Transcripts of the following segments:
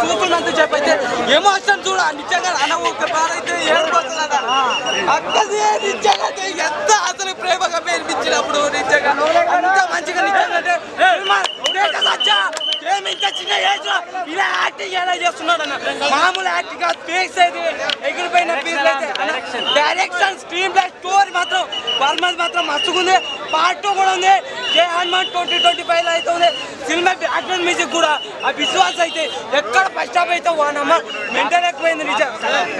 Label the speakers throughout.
Speaker 1: చూస్తున్నంత చెప్పి అయితే ఎమోషన్ చూడ నిజంగా అన్న ఒక బాధైతే ఏడుపోతుందన్న అక్కది నిజంగా ఎంత అసలు ప్రేమగా పేర్పించినప్పుడు నిజంగా అంత మంచిగా నిజంగా ఇంత చిన్న ఏజ్ లో ఇలా యాక్టింగ్ ఎలా చేస్తున్నాడు అన్న మామూలు యాక్టింగ్ కాదు ఫేక్స్ అయితే ఎగిరిపోయిన పీస్ అయితే డైరెక్షన్ స్క్రీన్ ప్లే స్టోరీ మాత్రం పర్ఫార్మెన్స్ మాత్రం మస్తుగుంది పార్ట్ 2 కూడా ఉంది జై హనుమాన్ 2025 లో అయితే ఉంది సినిమా బ్యాక్గ్రౌండ్ మ్యూజిక్ కూడా ఆ విశ్వాస్ అయితే ఎక్కడ ఫస్ట్ హాఫ్ అయితే వన్ అమ్మ మెంటల్ ఎక్కువైంది నిజం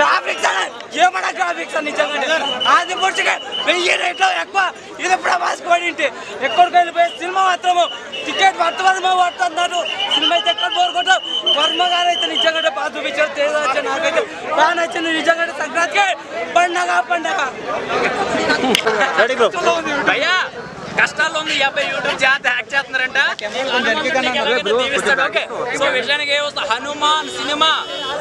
Speaker 1: గ్రాఫిక్స్ అన్న ఏమన్నా గ్రాఫిక్స్ అని నిజంగా ఆది పురుషుగా 1000 రేట్లో ఎక్కువ ఇది ప్రభాస్ పడింటే ఎక్కడికి వెళ్ళిపోయి సినిమా మాత్రము టికెట్ పడుతున్నారు సినిమా అయితే ఎక్కడ కోరుకుంటాం వర్మ గారు అయితే నిజంగా బాగా చూపించారు తేజ నాకైతే బాగా నచ్చింది నిజంగా సంక్రాంతికి పండగ
Speaker 2: భయ్యా కష్టాల్లో ఉంది 50 యూట్యూబ్ చేత హ్యాక్ చేస్తున్నారంట ఓకే సో విషయానికి హనుమాన్ సినిమా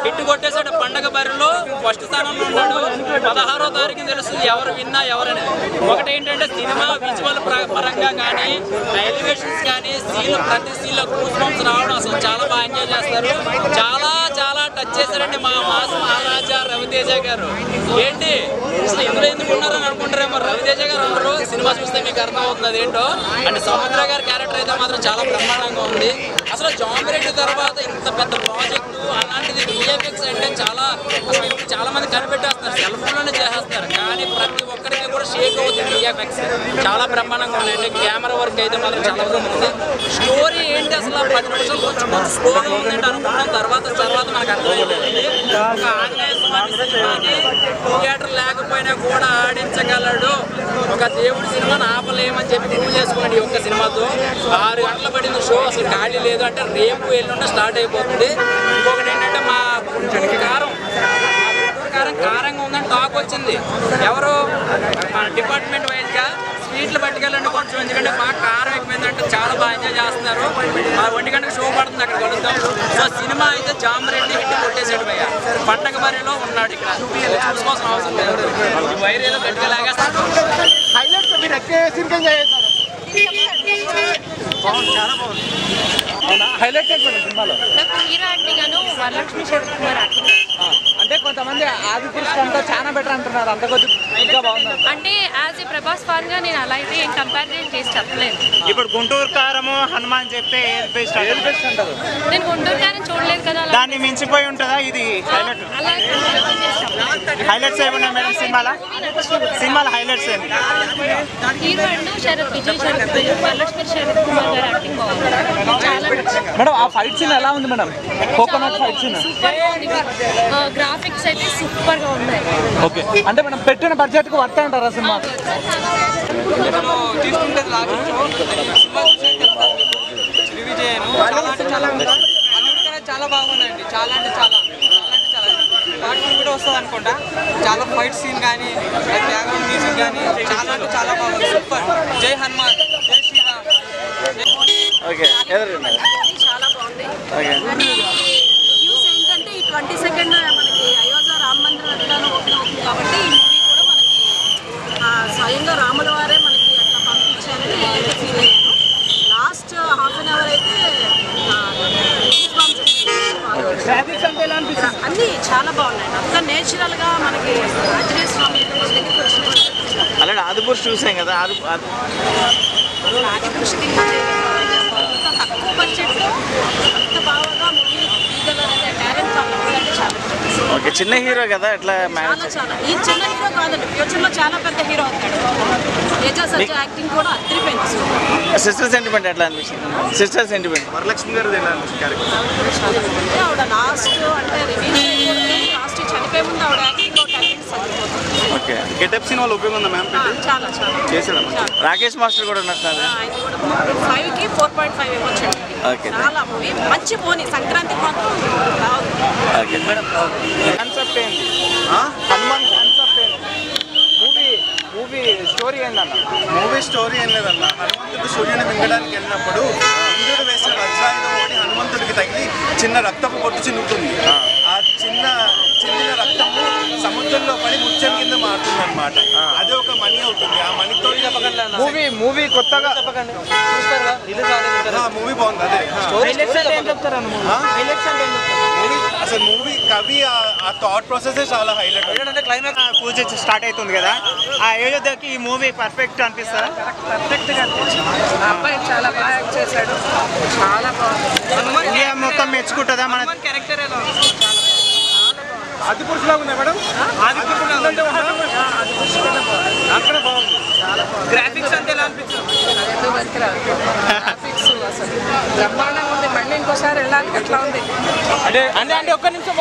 Speaker 2: హిట్ కొట్టేసాడు పండగ బరిలో ఫస్ట్ స్థానంలో ఉన్నాడు 16వ తారీఖు తెలుస్తుంది ఎవరు విన్నా ఎవరని ఒకటి ఏంటంటే సినిమా విజువల్ పరంగా కానీ ఎలివేషన్స్ కానీ సీన్ ప్రతి సీన్లో గూస్ బంప్స్ రావడం అసలు చాలా బాగా ఎంజాయ్ చేస్తారు చాలా టచ్ చేశారండి మా మాస్ మహారాజా రవితేజ గారు ఏంటి అసలు ఎందులో ఎందుకు ఉన్నారని అనుకుంటారేమో రవితేజ గారు అందరూ సినిమా చూస్తే మీకు అర్థమవుతుంది అదేంటో అంటే సముద్ర గారి క్యారెక్టర్ అయితే మాత్రం చాలా బ్రహ్మాండంగా ఉంది అసలు జాంబిరెడ్డి తర్వాత ఇంత పెద్ద ప్రాజెక్టు అలాంటిది విఎఫ్ఎక్స్ అంటే చాలా మంది కనిపెట్టేస్తున్నారు సెల్ ఫోన్లోనే చేసేస్తారు కానీ ప్రతి ఒక్కరికి కూడా షేక్ అవుతుంది విఎఫ్ఎక్స్ చాలా బ్రహ్మాండంగా ఉన్నాయండి కెమెరా వర్క్ అయితే మాత్రం చాలా బాగుంది స్టోరీ ఏంటి అసలు 10 నిమిషాలు కొంచెం స్లోగా ఉందంటే అనుకున్నాం తర్వాత మనకు అర్థమైపోయింది ఒక ఆంజనేయ స్వామి సినిమాని థియేటర్ లేకపోయినా కూడా ఆడించగలడు ఒక దేవుడి సినిమాని ఆపలేమని చెప్పి ప్రూవ్ చేసుకున్నాడు ఈ ఒక్క సినిమాతో 6 గంటలు పడింది షో అసలు ఖాళీ లేదు అంటే రేపు ఎల్లుండి స్టార్ట్ అయిపోతుంది ఇంకొకటి ఏంటంటే మా కారంగా ఉందని టాక్ వచ్చింది ఎవరు మన డిపార్ట్మెంట్ వైజ్గా స్వీట్లు పట్టుకెళ్ళండి కొంచెం ఎందుకంటే బాగా కారం ఎక్కువైందంటే చాలా బాగా ఎంజాయ్ చేస్తున్నారు 1 గంటకు షో పడుతుంది అక్కడ కలుద్దాం సో సినిమా అయితే జాంబిరెడ్డి హిట్ కొట్టేసాడు భయ్య పండగ బరిలో ఉన్నాడు ఇక్కడ చూసుకోవాల్సిన అవసరం లేదు వైర్ ఏదో గట్టిగా లాగేస్తాడు
Speaker 1: హైలైట్ సినిమాలో
Speaker 3: హీరో యాక్టింగ్ అను వరలక్ష్మి శరత్ కుమార్ యాక్టింగ్
Speaker 1: అంటే కొంతమంది ఆది పురుషులంతా చాలా బెటర్ అంటున్నారు అంత కొద్ది ఇంకా బాగుంది
Speaker 3: అంటే యాజ్ ఏ ప్రభాస్ ఫాన్ గా నేను అలా అయితే ఏం కంపారిజన్ చేసి చెప్పలేదు
Speaker 4: ఇప్పుడు గుంటూరు కారము హనుమాన్ చెప్తే ఏది బెస్ట్ అంటారు
Speaker 3: నేను గుంటూరు కారం చూడలేదు కదా
Speaker 4: దాన్ని మించిపోయి ఉంటుందా ఇది హైలైట్
Speaker 3: అలా కంపారిజన్ చేసి చెప్పలేదు
Speaker 4: హైలైట్స్ ఏమున్నాయి మేడం సినిమాల హైలైట్స్ ఏమి
Speaker 3: హీరో అండ్ విజయ్ శరత్ వరలక్ష్మి శరత్ కుమార్ గారు యాక్టింగ్ బాగుంది చాలా
Speaker 1: మేడం ఆ ఫైట్ సీన్ ఎలా ఉంది madam coconut fight scene
Speaker 3: super గా ఉంది గ్రాఫిక్స్ అయితే సూపర్ గా ఉన్నాయి
Speaker 1: ఓకే అంటే మనం పెట్టిన బడ్జెట్ కు వర్త్ అంటారా సినిమా తీసుకుంటే చాలా బాగున్నాయండి చాలా అంటే చాలా పార్ట్ 2 కూడా వస్తుంది అనుకుంటా చాలా ఫైట్ సీన్ కానీ బ్యాక్గ్రౌండ్ మ్యూజిక్ కానీ చాలా అంటే చాలా బాగుంది సూపర్ జై హనుమాన్ జై శ్రీరామ్
Speaker 5: చాలా బాగుంది న్యూస్ ఏంటంటే ఈ 22nd మనకి అయోధ్య రామ మందిరం ఎట్లానో ఓపెన్ అవుతుంది కాబట్టి ఈ మూవీ కూడా మనకి స్వయంగా రాముల వారే మనకి అట్లా పంపించారని నేనైతే ఫీల్ అయ్యాను లాస్ట్ హాఫ్ అన్ అవర్ అయితే అన్నీ చాలా బాగున్నాయి అంతా నేచురల్గా మనకి ఆంజనేయ స్వామి దగ్గరికి వచ్చిన
Speaker 4: అలాగే ఆదిపురుషు చూసాం కదా
Speaker 5: ఆదిపురుషు తక్కువ బడ్జెట్లో అంత బాగా మూవీ తీయగలరనే టాలెంట్ వాళ్ళకి చాలా
Speaker 4: ఓకే చిన్న హీరో కదా ఎట్లా
Speaker 5: చాలా ఈ చిన్న హీరో కాదండి ఫ్యూచర్లో చాలా పెద్ద హీరో అవుతాడు తేజ సజ్జ యాక్టింగ్ కూడా అదిరిపోయింది
Speaker 4: సిస్టర్ సెంటిమెంట్ ఎట్లా అనిపిస్తుంది సిస్టర్ సెంటిమెంట్ వరలక్ష్మి గారు
Speaker 5: ఆవిడ లాస్ట్ అంటే లాస్ట్ చనిపోయే ముందు ఆవిడ యాక్టింగ్లో టాలెంట్ సరిపోతుంది
Speaker 4: ఓకే గెటప్ సినిమాలో ఉపయోగం ఉందా మ్యామ్
Speaker 5: చాలా చేసాడు
Speaker 4: రాకేష్ మాస్టర్ కూడా ఉన్నట్టున్నారు
Speaker 5: ఆయన కూడా 5కి 4.5 ఇవ్వచ్చు చాలా మూవీ మంచి పోనీ సంక్రాంతికి మాత్రం
Speaker 4: ఓకే మేడం
Speaker 1: కాన్సెప్ట్ ఏంటి హనుమాన్ కాన్సెప్ట్ ఏంటి మూవీ స్టోరీ ఏంటన్న
Speaker 6: మూవీ స్టోరీ ఏం లేదన్న హనుమంతుడు సూర్యుని మింగడానికి వెళ్ళినప్పుడు ఇంద్రుడు వేసిన వజ్రాయుధం ఒకటి హనుమంతుడికి తగిలి చిన్న రక్తపు పొట్టు చిన్నుతుంది ఆ చిన్న రక్తము సముద్రంలో పడి ముత్యం కింద మారుతుంది అనమాట అదే ఒక మనీ అవుతుంది ఆ మనీతో
Speaker 1: మూవీ కొత్తగా
Speaker 6: మూవీ బాగుంది అదే
Speaker 1: హైలైట్స్ అంటే ఏం చెప్తారు మూవీ
Speaker 6: థాట్ ప్రాసెస్ చాలా హైలైట్.
Speaker 1: అంటే క్లైమాక్స్
Speaker 4: పూజ స్టార్ట్ అవుతుంది కదా, ఆ అయోధ్యకి ఈ మూవీ పర్ఫెక్ట్ అనిపిస్తుందా?
Speaker 5: పర్ఫెక్ట్గా అనిపించింది. ఆ అబ్బాయి చాలా బాగా యాక్ట్ చేశాడు, చాలా బాగుంది.
Speaker 4: ఇండియా మొత్తం మెచ్చుకుంటుందా మన
Speaker 2: క్యారెక్టర్ ఎలా ఉంది?
Speaker 6: ఆది పురుషులా ఉందా మేడం?
Speaker 1: అది అక్కడ బాగుంది. గ్రాఫిక్స్ అంటే ఎలా అనిపించింది?
Speaker 5: అదేదో దగ్గర గ్రాఫిక్స్ అసలు బ్రహ్మాండంగా ఉంది. మళ్ళీ ఇంకోసారి వెళ్ళాలి. ఎట్లా ఉంది?
Speaker 1: అంటే ఒక్క నిమిషం